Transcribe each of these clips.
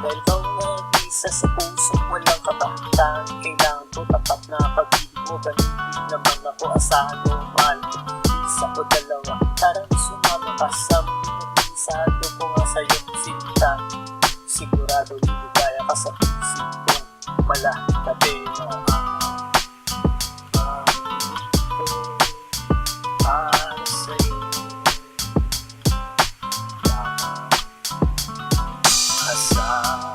Dahil ikaw nag-isa sa puso, walang kabahatan. Kailangan ko tapat na pag-ibig mo, ganun din naman ako. Asahan mo, mahal ko, isa o dalawa. Tara na sumama ka sa mundo, isado ko nga sa'yo sinta. Sigurado liligaya ka sa isip kong malatabi na para sa'yo. Asahan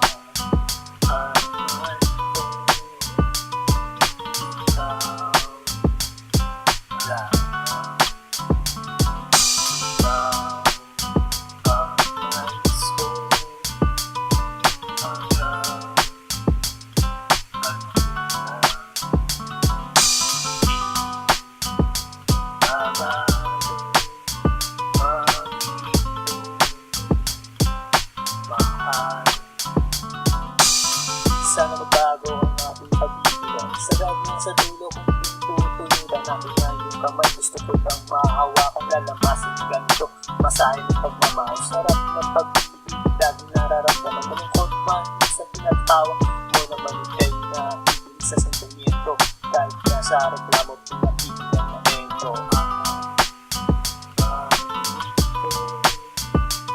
sana magbago ang ating pag-ibigan. Sagad mo sa dulo kung pintutunuran natin na yung kamay. Gusto ko lang mahawakan, lalamasin ganito. Masahin ng pagmamahal, sarap ng pag-ibig. Laging nararamdaman, malungkot man sa pinatawag mo naman ikay na pipili sa sentimiento. Kahit na sa reklamo, pinapili ng momento.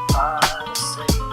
Para sa'yo.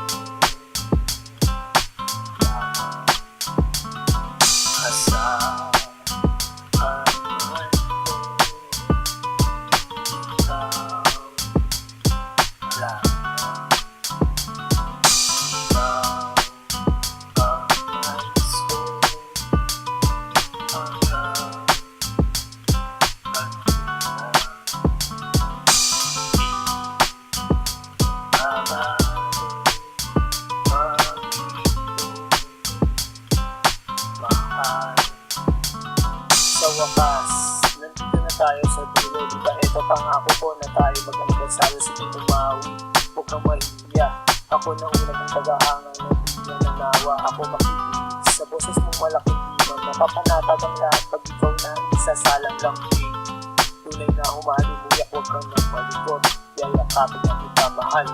Sa wakas, nandito na tayo sa dulo. Diba ito pangako ko na tayo mag-anibersaryo sa Tito Maui. Huwag kang mahihiya, ako na una mong tagahanga na di na nanawa. Ako makikinig sa boses mong malaking timang napapanatag ang lahat pag ikaw na isasalang lang din. Tunay na humalimuyak, huwag kang nang malikot. Yayakapin na kita mahal.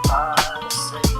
Para sa'yo.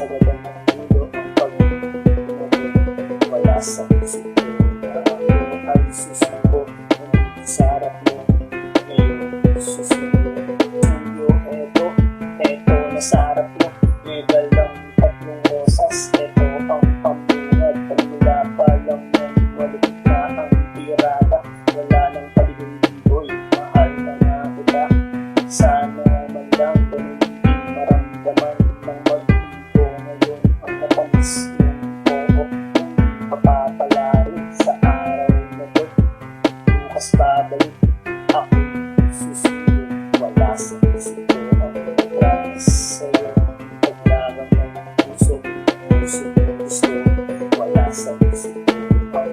Sasagatan ng ulo ang pag-ibig, wala sa isip ko na ako ay susuko ng sarap mo. Ngayon susuko tuyo, eto nasa harap mo. Legal lang tatlong rosas, eto ang pamunad. Pagmula pa lang yan, walipit na ang tirada. Wala nang paligid-ligoy, mahal na nga kita. Sana man lang ganun din maramdaman ng mag-ibo. Ngayon ang matamis yung oo, hindi papapala rin sa araw na to. Bukas babalik ako susunod, wala sa isip ko ang promise sa'yo. Paglaban ng puso gusto, wala sa isip ko ang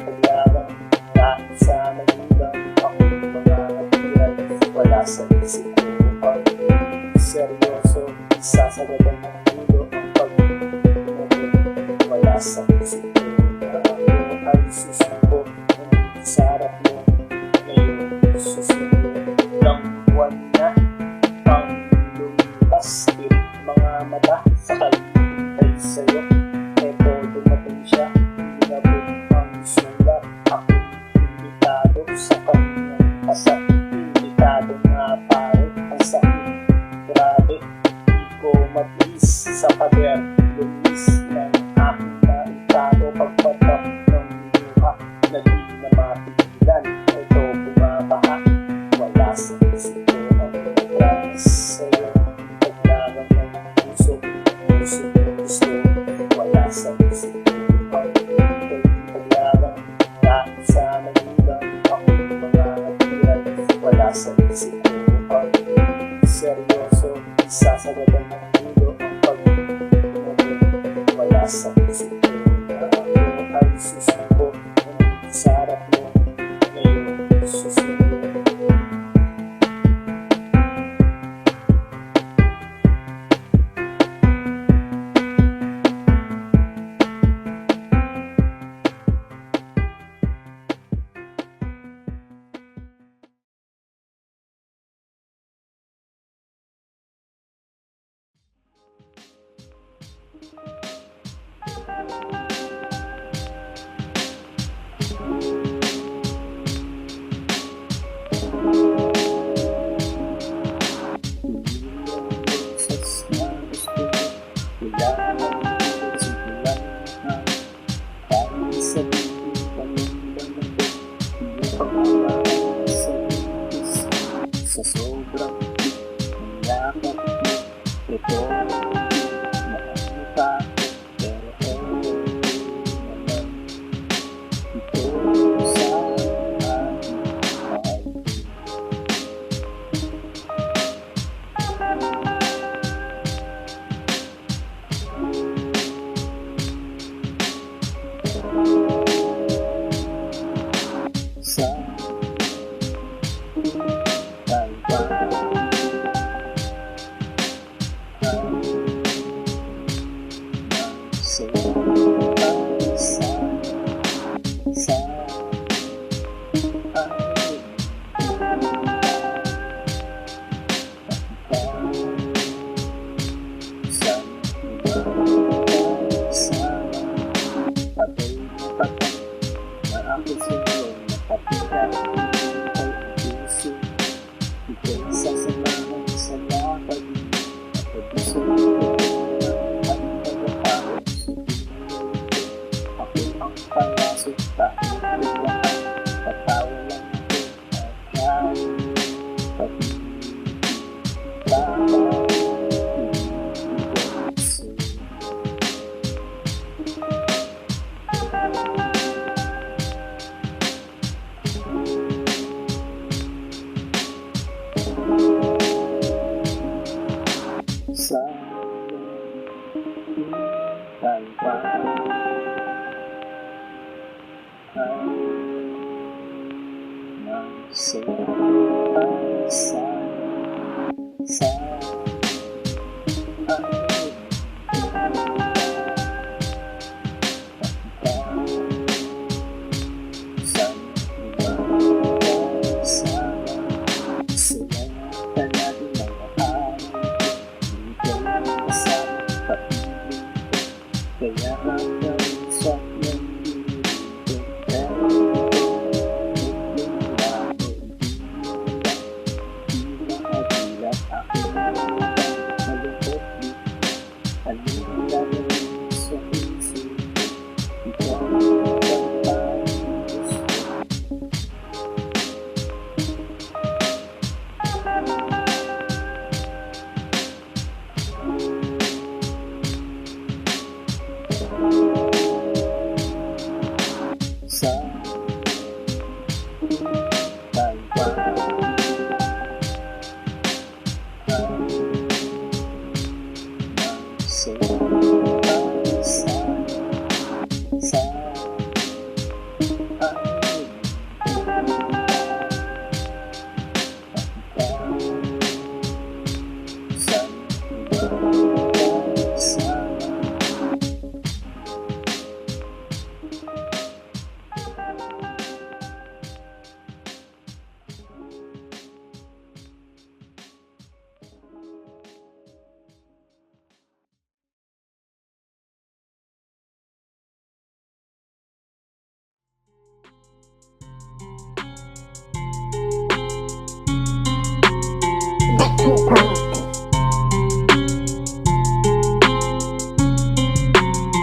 paglaban. Kahit sa magulang ako mga natiran, wala sa isip ko ang seryoso. Sasagatan ng ulo ang pag-ibig, wala sa isip ko na ako ay susuko ng sarap mo. Ngayon susunod ng buwan na ang lumipas, tirik mga mata sa kalihintay sa'yo. Eto dumating siya, inabot ang sulat. Ako imbitado sa kanyang kasal, imbitado nga pare ang sakit. Grabe, di ko matiis sa pader, lumis ng aking naitado. Pagpatak ng luha na di na mapigilan, ito bumabaha, wala sa isip ko ang promise sa'yo. Paglaban ng puso gusto, wala sa isip ko ang paglaban. Kahit sa magulang ako mga natiran, wala sa isip ko ang seryoso. Sasagatan ng ulo ang pag-ibig, wala sa isip ko na ako ay susuko ng sarap mo. Ngayon susunod. Sa sobrang ng yakap mo, ito nakakita ko, pero naman ito sa aking mahal. Sa Sa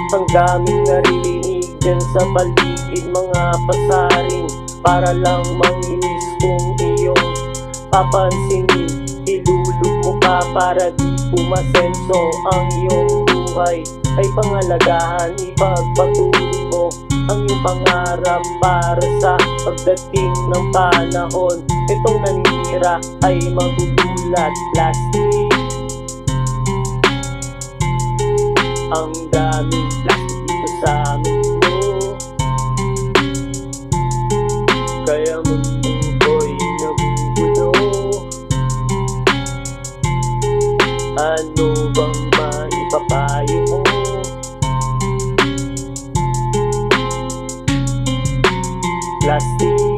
Ang daming naririnig dyan sa paligid, mga pasaring para lang manginis kung iyong papansinin. Ilulog mo pa para di pumasenso ang iyong buhay ay pangalagahan. Ipagpatuloy mo ang iyong pangarap para sa pagdating ng panahon. Itong naninira ay magugulat. Plastic, ang daming plastic dito sa mundo, kaya mundo ko'y nagugulo. Ano bang maipapayo mo? Plastic,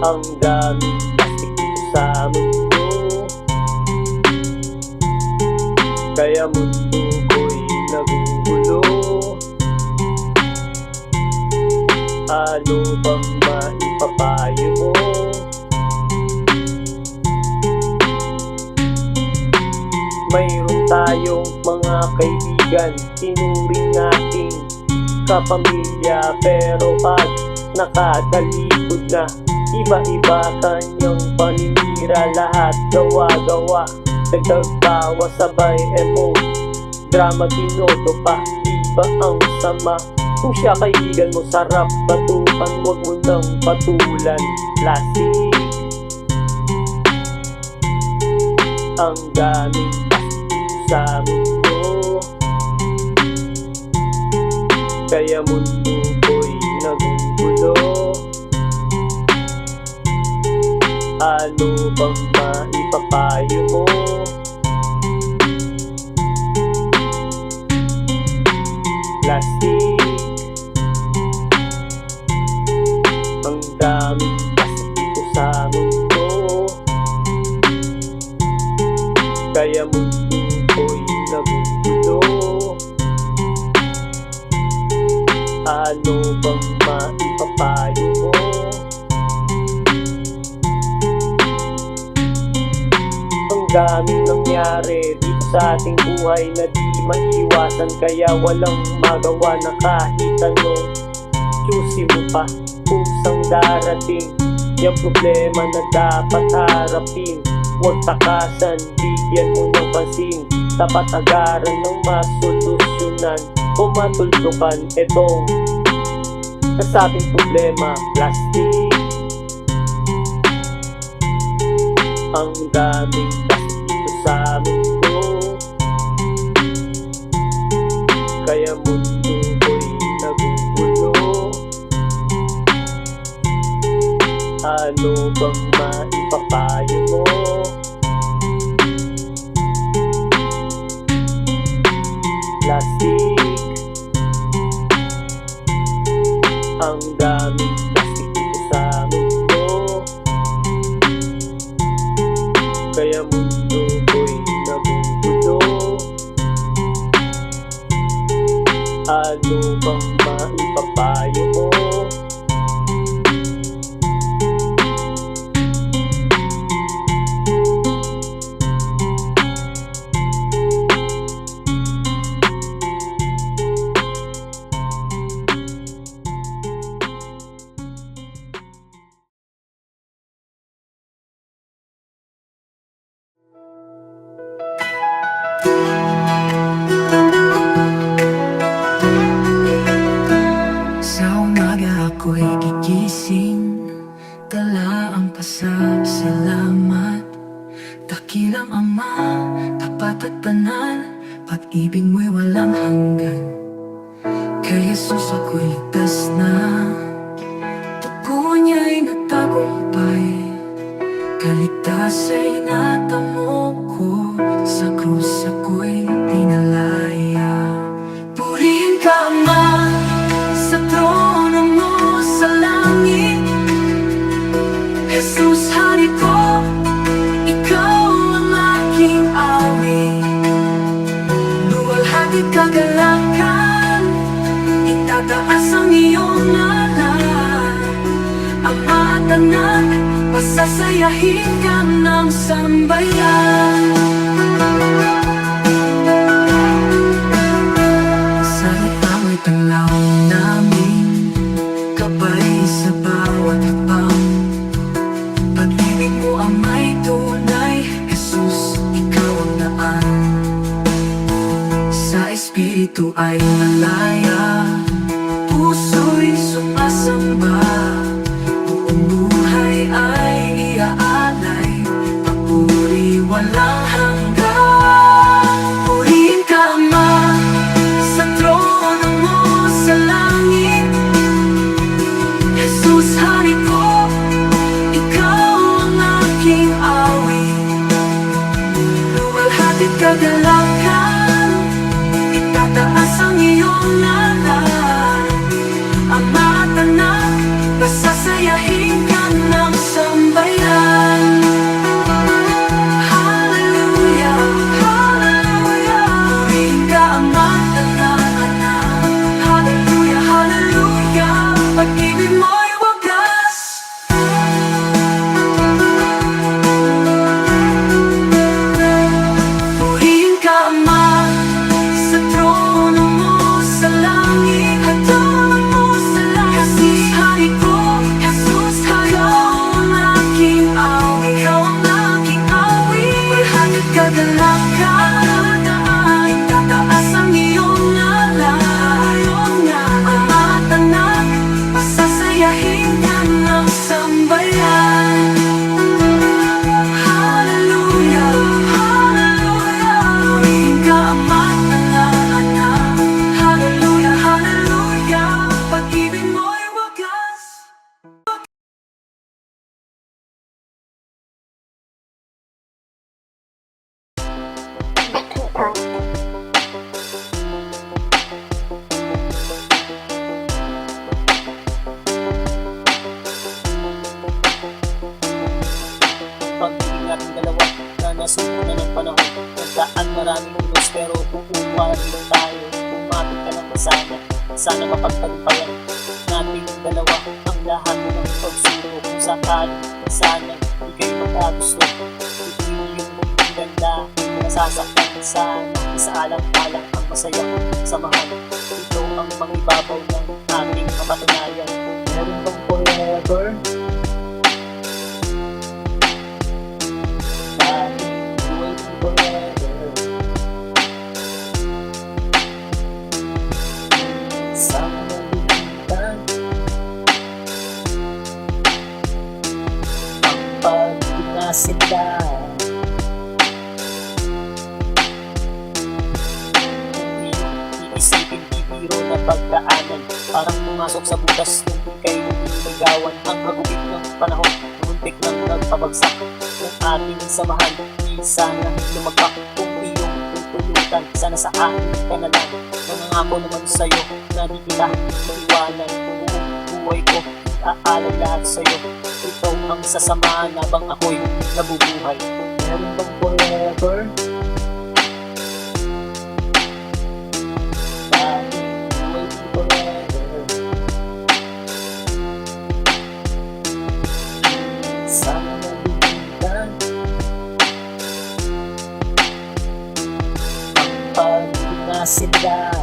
ang daming plastic dito sa mundo, kaya mundo ko'y nagugulo. Ano bang maipapayo mo? Mayroon tayong mga kaibigan, tinuring nating kapamilya, pero pag nakatalikod na, iba-iba kanyang paninira. Lahat gawa-gawa, nagtagtawa, sabay emote, drama, tinoto pa, iba ang sama. Kung siya kaibigan mo, sarap batukan, wag mo nang patulan. Plastic, ang daming plastic sa mundo, kaya mundo ko'y nagugulo. Ano bang maipapayo mo? Plastic, ang daming plastic dito sa mundo, kaya mundo ko'y nagugulo. Ano bang maipapayo mo? Ang daming nangyari dito sa ating buhay na di maiwasan, kaya walang magawa na kahit anong choosy mo pa. Kusang darating yung problema na dapat harapin. Huwag takasan, bigyan mo ng pansin. Dapat agaran ng masolusyonan o matuldukan itong nasabing problema. Plastic, ang daming plastic dito sa mundo, kaya mundo ko'y nagugulo. Ano bang maipapayo mo? Plastic, ang daming plastic dito sa mundo, kaya mundo ko'y nagugulo. Ano bang maipapayo mo? Sa umaga ako'y gigising, talaan pasasalamat. Dakilang Ama, tapat at banal, pag-ibig mo'y walang hanggan. Kay Jesus ako'y ligtas na, dugo niya'y nagtagumpay. Kaligtas ay natamo ko, sa krus ako'y dinalaya. Purihin ka Ama, sa trono mo sa langit. Jesus, hari ko, ikaw ang aking awit. Luwalhati kagalakan, itataas ang iyong ngalan. Ama at Anak, pasasayahin ka ng sambayan. Sa amoy tanglaw namin, kabay sa bawat hakbang. Pag-ibig mo ang may tunay, Jesus, ikaw ang daan. Sa espiritu ay malaya, puso'y sumasamba. Buong buhay ay iaalay, papuri walang hanggan. Purihin ka, Ama, sa trono mo sa langit. Jesus, Hari ko, ikaw ang aking awit. Luwalhati't kagalakan, itataas ang iyong ngalan. Ama at anak, pasasayahin ka ng sambayan. Hallelujah, hallelujah. Purihin ka, Ama at anak. Hallelujah, hallelujah. Pag-ibig mo'y wagas. Purihin ka, Ama, sa trono mo sa langit. Hagdanan mo sa langit. Jesus, Hari ko, Jesus, ikaw ang aking awit. Ikaw ang aking awit. Walhati't kagalakan, itataas ang iyong ngalan. Ama at anak, pasasayahin ka ng sambayan. Hallelujah, hallelujah. Purihin ka, Ama at anak. Hallelujah, hallelujah. Pag-ibig mo'y wagas. Pag-ibig natin dalawa na nasuko na ng panahon. Nagdaan maraming ulos pero kukuha rin tayo. Umapit ka lang sana, sana mapagtagumpayan natin dalawa ang lahat ng pagsuro. Kung sakali, sana di kayo magkagusto. Ito yung ganda, nasasaktan sana. Isaalang-alang ang masayang samahan. Ito ang mangibabaw ng ating kapatunayan. Meron bang forever? Sila hindi iisipin bibiro na pagdaanan. Parang pumasok sa butas nung ika'y niligawan. Ang hagupit ng panahon, muntik nang nagpabagsak ng ating samahan. Di sana lumagpak kung iyong tutulutan. Sana sa akin ka na lang. Nangangako naman sa'yo na di kita iiwanan. Buong buhay ko iaalay lahat sa'yo. Ito ang sasamahan habang ako'y nabubuhay. Meron bang forever? Dahil waiting forever. Sana nalimutan ang pag-ibig na sila.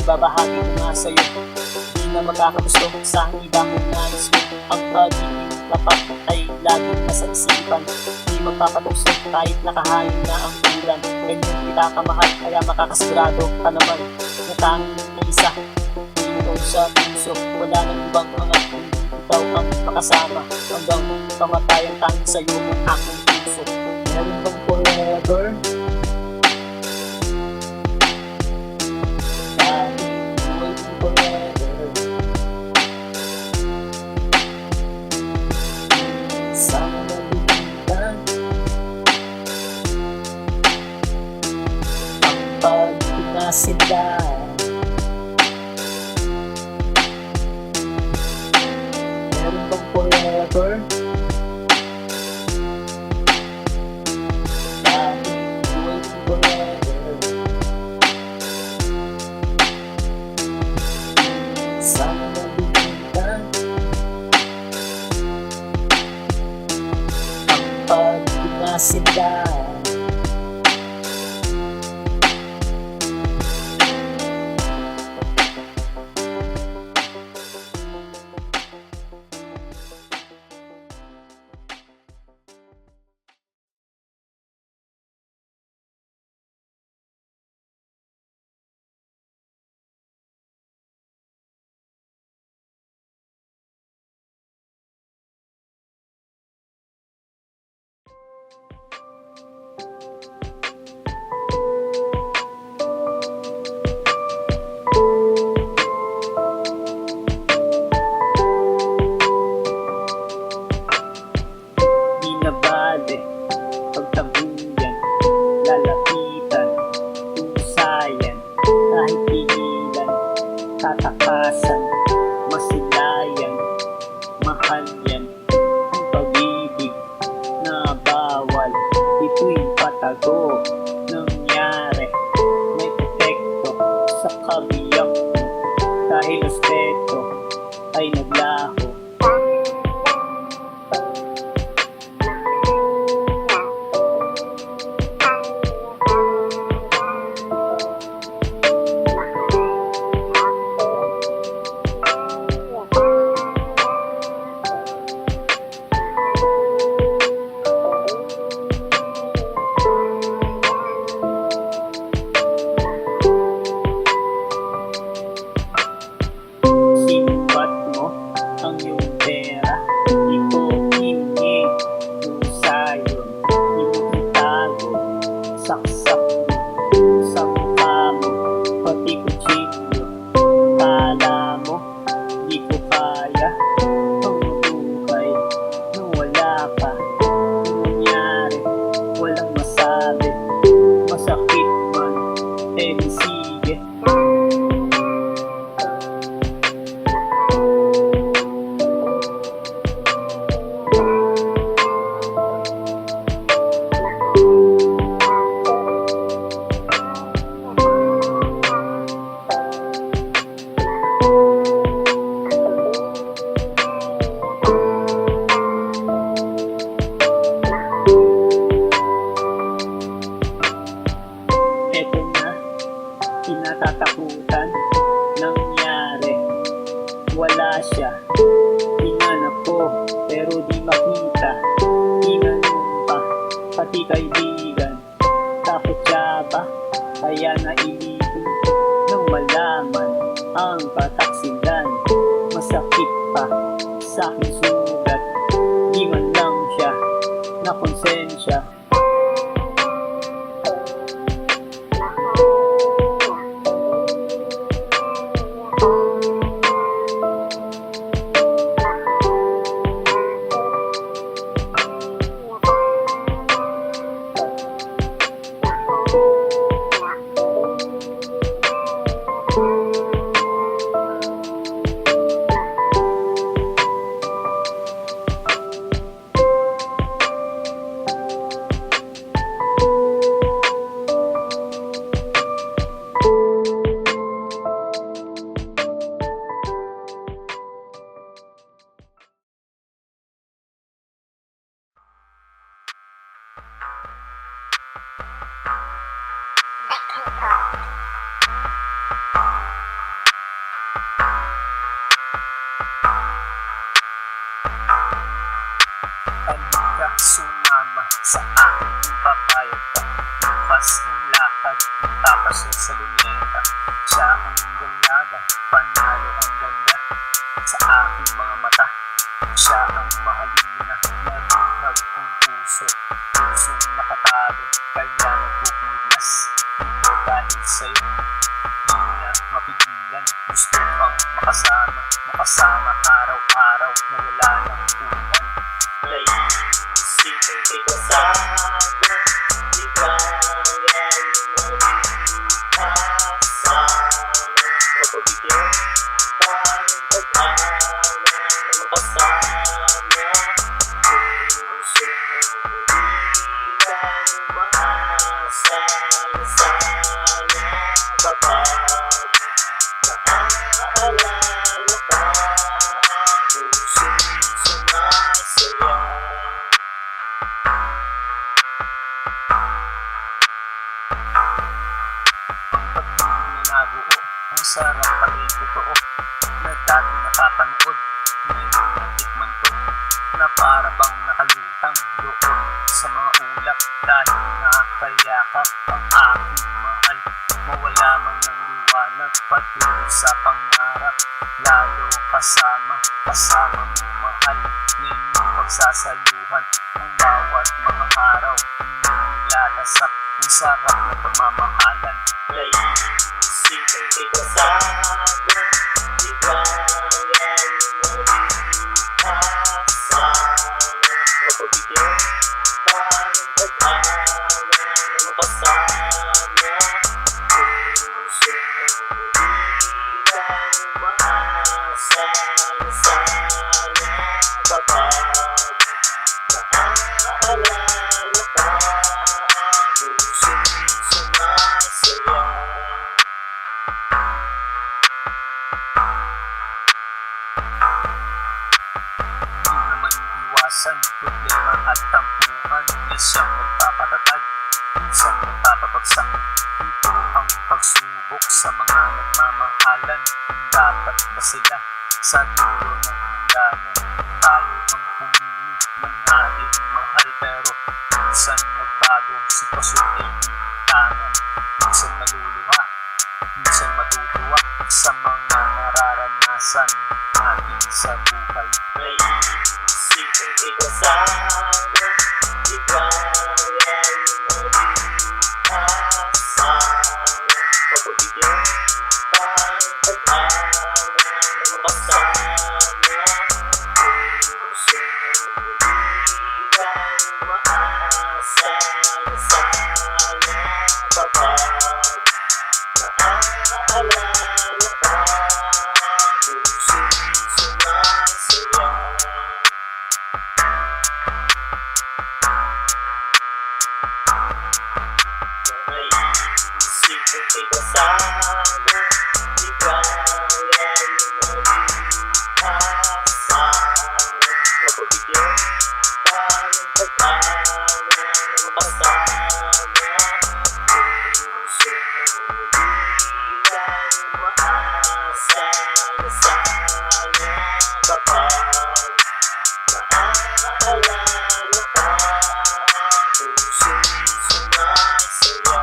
Ibabahagi ko nga sa'yo, di na magkakagusto sa iba kong nais ko. Ang pag-ibig tapat ay laging nasa isipan. Di magpapatukso kahit nakahain na ang ulan. Ganyan kita kamahal, kaya makakasigurado ka naman na tanging isa. Dito sa puso, wala nang ibang angat, kundi ikaw ang makasama. Hanggang kamatayan tanging sa'yo ang aking puso. Meron bang forever? Sana nalimutan ang pag-ibig na sila. Meron bang forever? Dahil waiting forever. tatakasan, masilayan, mahal yan ang pag-ibig na bawal. Ito'y patago, nangyari, may epekto sa kabiyak mo dahil respeto ay naglaho. Simbat mo ang iyong pera, ito hingi, usayon, itago, saksak mo, sa mukha mo, pati kutsilyo. Kala mo, di ko kaya ang mabuhay nung wala ka. Nung nangyari, walang masabi, masakit man, di sige. Eto na, kinatatakutan, nangyari, wala siya. Hinanap ko, pero di makita, tinanong pa, pati kaibigan. Takot siya ba? Kaya nailipin nang malaman ang kataksilan. Masakit pa sa aking sugat, di man lang siya na konsensya. Halika, sumama sa aking papayag ka. Bukas ng lakad, tapos sa luneta. Siya ang dalaga, panalo ang ganda sa aking mga mata. Siya ang mahalina, nagbuhag ang puso, pusong nakatago, kaya nagpupuglas. Ito dahil sa'yo, di na mapigilan. Gusto kang makasama, makasama araw-araw na wala ng utang. Naisipin kita sana, di kaya magkasama. Mapabigyan pa ng pag-awa na makasama. Puso hindi tayo maasa na sana babago. Naaalala ka, pusong sumasaya. Nabuo, ang sarap pala'y totoo na dati nakapanood. Ngayon natikman ko na para bang nakalutang doon sa mga ulap. Dahil nakakayakap ang aking mahal, mawala man ng liwanag patuloy sa pangarap. Lalo kasama mo mahal, ngayong pagsasaluhan ang bawat mga araw. Nilalasap ang sarap na pagmamahalan. Naisipin kita sana, di kaya magkasama. Mapabigyan pa ng pag-awa na makasama. Puso hindi tayo sana kapag naaalala ka, pusong sumasaya. Di naman iwasan problema at tampuhan, isang nagpapatatag, minsan nagpapabagsak. Ito ang pagsubok sa mga nagmamahalan. Dapat ba sila sa dulo ng hangganan? Tayo ang pumili ng ating mahal, pero minsan nagbago, sitwasyon ay itangan. Minsan maluluha, minsan matutuwa sa mga nararanasan natin sa buhay. May isipin ikasama, ikayan mo rin asama. Pagbigyan pang pag-ama na makasama, puso muligan maasa na sana kapag naaalala ka, pusong sumasaya. May isipin ikasama, ikayan mo rin asama. Pagbigyan pang pag-ama na makasama, puso muligan maasa na sana kapag naaalala ka, pusong sumasaya.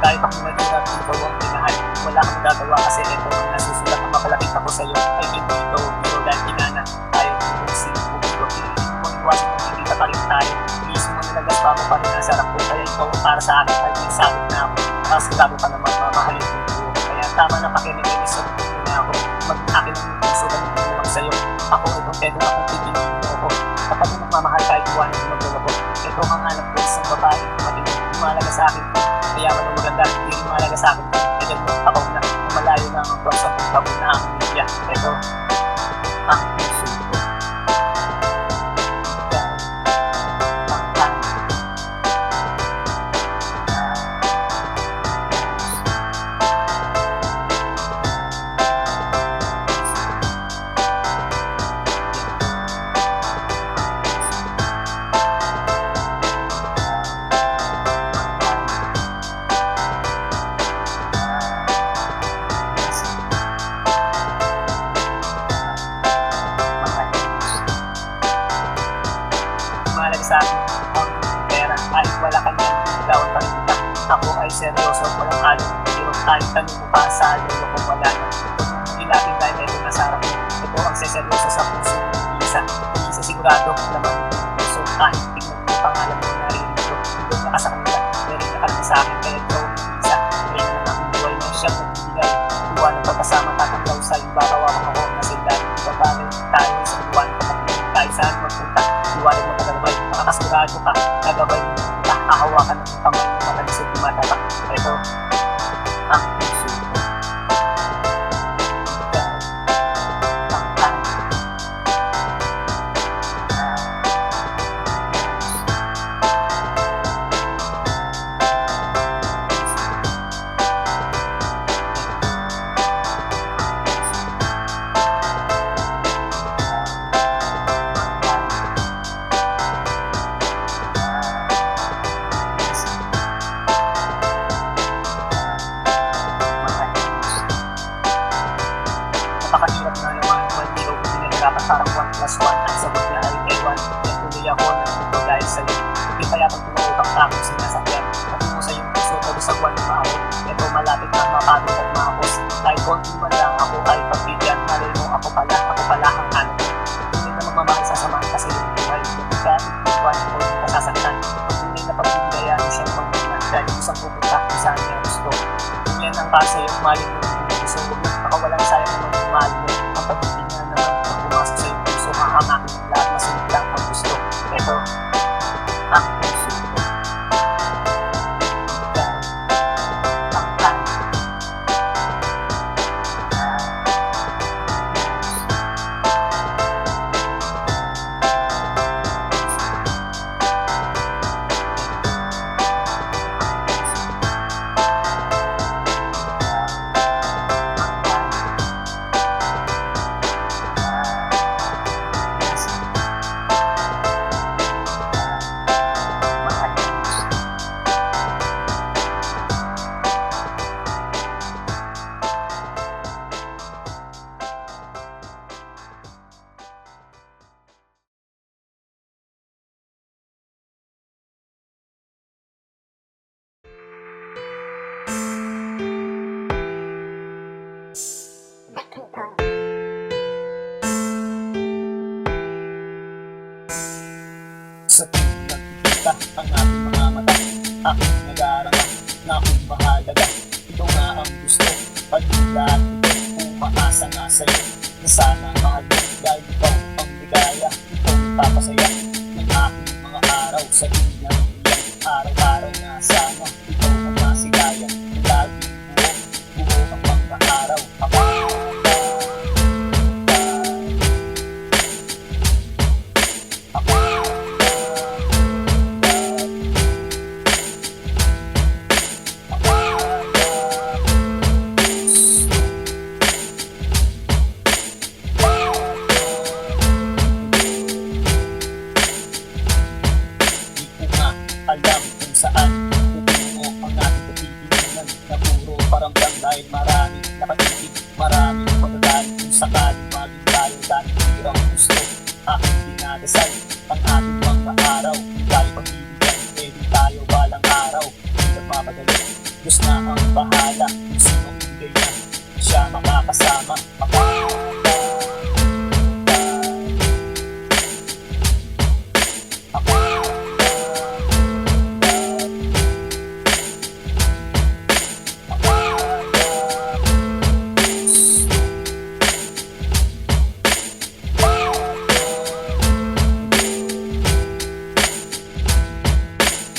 Kahit ako mahirap, ikaw ang minahal. Wala kang magagawa kasi ito ang nasusulat ang mapalapit ako sa'yo. Ay hindi ito, biro dahil pinana. Tayo bubuksin, bubuklo. Hindi mo iwasan kung hindi pa rin tayo. Iisip mo nalagas pa mo pa rin ang sarap ko. Kaya ikaw para sa akin ay may sakit na ako. Nakasigado ka naman mamahalin ko buo. Kaya tama na pakinig-inis sa buo na ako. Mag-akin ang puso, ganun ko lang sa'yo. Ako ay kontento na kung pipiliin mo ako. Kapag mo nagmamahal kahit iwanan mo magdala ko. Ito ang hanap ko isang babae. Matingin, lumalaga sa akin. Kaya man ang maganda, hindi lumalaga sa akin. Edad mo, ako na, malayo na ang buwan sa pagkabon na ang media. Ito, ang puso ko. Ikaw, ang tanong. Mahalaga sa akin ang pera kahit wala ka niyan, gawin pa rin kita. Ako ay seryoso, walang halong pero kahit tanong mo pa sa lolo kung wala na. Huwag mong ilapin dahil ito nasa harap mo. Ito ang seseryoso sa puso ng isa sigurado naman yung puso. Kahit tingnan mo pangalan mo narinig ko, hindi na ka sa kanila, narinig na ka lang sa akin. Kaya ikaw ang isa, kaya na lang ang buhay na siyang nagbibigay. Iwan ng pagkasama, tatanggaw sa ibabawakan ako na sila. Ibabagay tayo sa iwan ng pagkakita, kahit saan magpunta. Iwanan mo tagalabay, makakasigurado ka, nagabay mo kita, hahawakan ng kamay mo matalisod dumadapak. Ito, ang puso ko. Ikaw, ang tanong. Napakahirap na naman, hindi ko pinagkakapat parang 1+1 ang sagot niya ay ewan. Kaya tuloy ako nagpunto dahil sa'yo. Hindi kaya pag tumawag ang akong sinasakyan. Patungo sa iyong puso, pag-usagwan ng maawot. Ito malapit na mapagod at maakos. Kahit konti man lang ako ay pagbigyan. Malay mo ako pala ang hanap. Hindi na magmamahal sa sama para sa'yo, mahalin mo yung puso mo. Baka walang sayang naman yung mahal mo. Kapag hindi nga naman ang pumasok sa'yo puso, hahanapin ng lahat, masunod lang ang gusto. Ito, ang puso ko. Ikaw, ang akin. Sa tuwing nagkikita ang ating mga mata, aking nag-aarama na kung mahalaga. Ito nga ang gusto, paging lahat ito, umaasa nga sa'yo, na sana mahal mo dahil ikaw ang ligaya. Ikaw ang papasaya ng aking mga araw sa dunyang iyan. Araw-araw na sana ikaw ang masigaya, laging buo ang mga araw. Alam kung saan pupungo ang ating pagtitinan na puro paramdam dahil maraming nakatitig, maraming magagaling kung sakaling maging tayo dahil hirang gusto. Aking dinadasal ang ating mga araw, dahil pagbibigyan, pwede tayo balang araw. Hindi nagmamadali, Diyos na ang bahala, kung sino bigay niya, siya makakasama.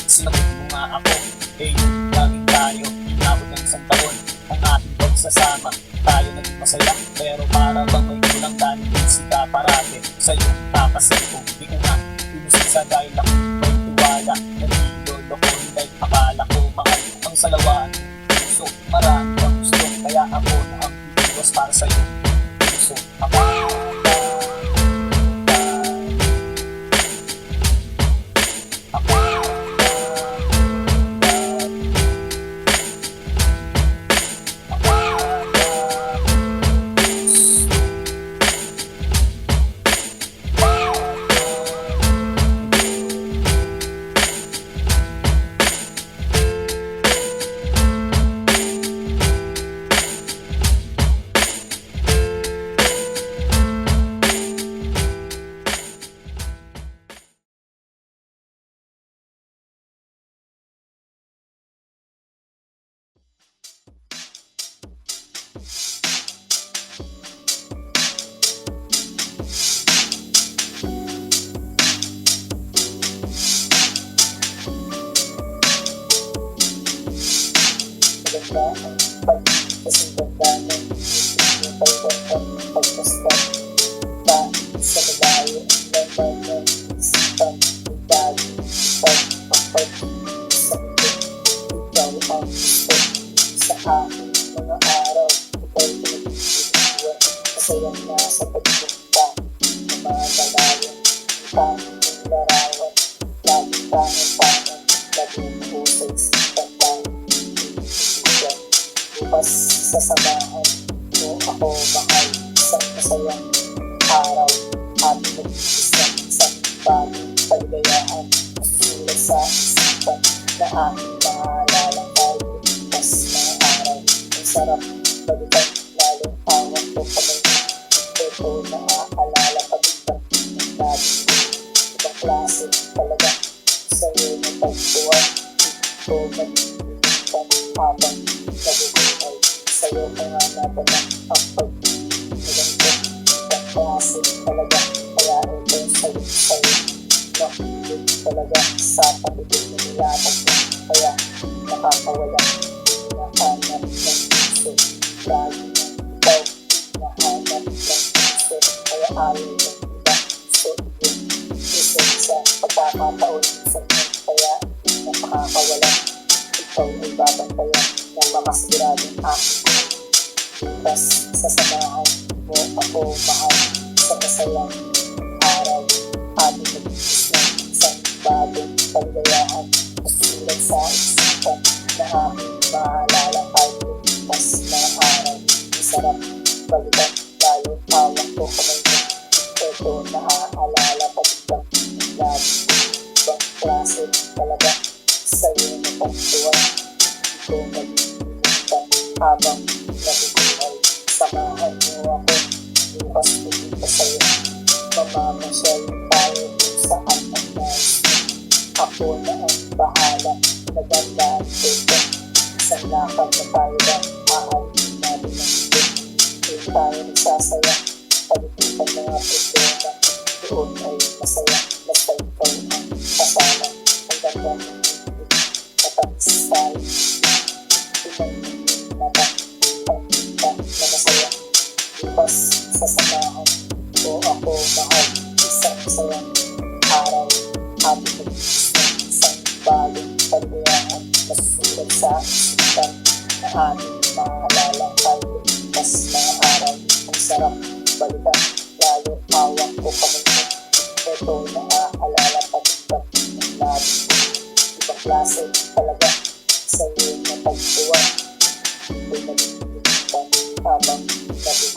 Sinagot mo nga ako, laging tayo, inabot ng isang taon ang ating pagsasama. Tayo naging masaya, pero para bang may kulang dahil busy ka parate. Sa'yo tapasin ko, di ko nga pinusin sa dahil ako may tiwala. Nagilolo ko, dahil akala ko mahal ang salawaan. Puso, marami ang gusto, kaya ako na ang pinuwas para sa'yo. Puso, ako. Kasing ganda ng yung pagkakang pagkastan pa sa malayo ang laman ng isipan ng dali pagpapag sa mundo. Ikaw ang gusto sa aking mga araw. Ikaw pinag-iwan masayang nasa pagpunta na mga malayan ang tanging larawan. Lagi tangan-tangan, lagi mo sa isipan tayo. Bukas sasamahan mo ako mahal isang masayang araw at mag-isang bagong kaligayahan. Masusulat sa isipan na aking maalalang tayo. Bukas mga araw, ang sarap balikan, lalong awang ko kamay. Ito na aalala pagkita ng dati. Ibang klase talaga sa'yo na pagkuhan. Ito mag-iipan habang nabubuhay. ko na ang pag-ibig ko. Ibang klase talaga, kaya ito sa'yo. Nakilig talaga sa pag-ibig na nilapag mo, kaya nakakawala. Nahanap ng puso, lagi ng ikaw. Nahanap ng puso, kaya ayaw ng iba. So yun, isa sa pagkakataon sa inyo, kaya hindi na makakawala. Ikaw ay babantayan ng makasiguradong aking bukas. Sasamahan mo ako mahal sa masayang araw. Ating nag-iis ng isang bagong kaligayahan. Masulat sa isipan na aking maalala kahit lumipas na araw. Masarap balikan lalo tawag ko kamay mo. Ito naaalala pagkang lagi. Ibang klase talaga sa'yo na pagtuwan. Di ko malilimutan habang nabubuhay. Samahan mo ako, bukas pupunta sa'yo. Mamamasyal tayo kung saan ang nais mo. Ako na ang bahala, nagandaan ko ito. Isang lakad na tayo lang, aalin natin ang ito. Doon tayo nagsasaya, palipitan mga problema. Doon ay masaya, basta ikaw ang kasama. Ang ganda ng ibig, matamis tayo. Pinag-ibig na ba, pagkita na masaya. Bukas sasamahan ko ako mahal, isang sayang araw. Ating nag-iis ng isang bagong kaligayahan. Masusulat sa isipan na ating maalala kahit lumipas na araw. Ang sarap balikan, lalo hawak ko kamay mo. Ito naaalala pagkita ng labi. Ibang klase talaga sa'yo na pagtuwa. Ito'y nalilimutan habang nabubuhay.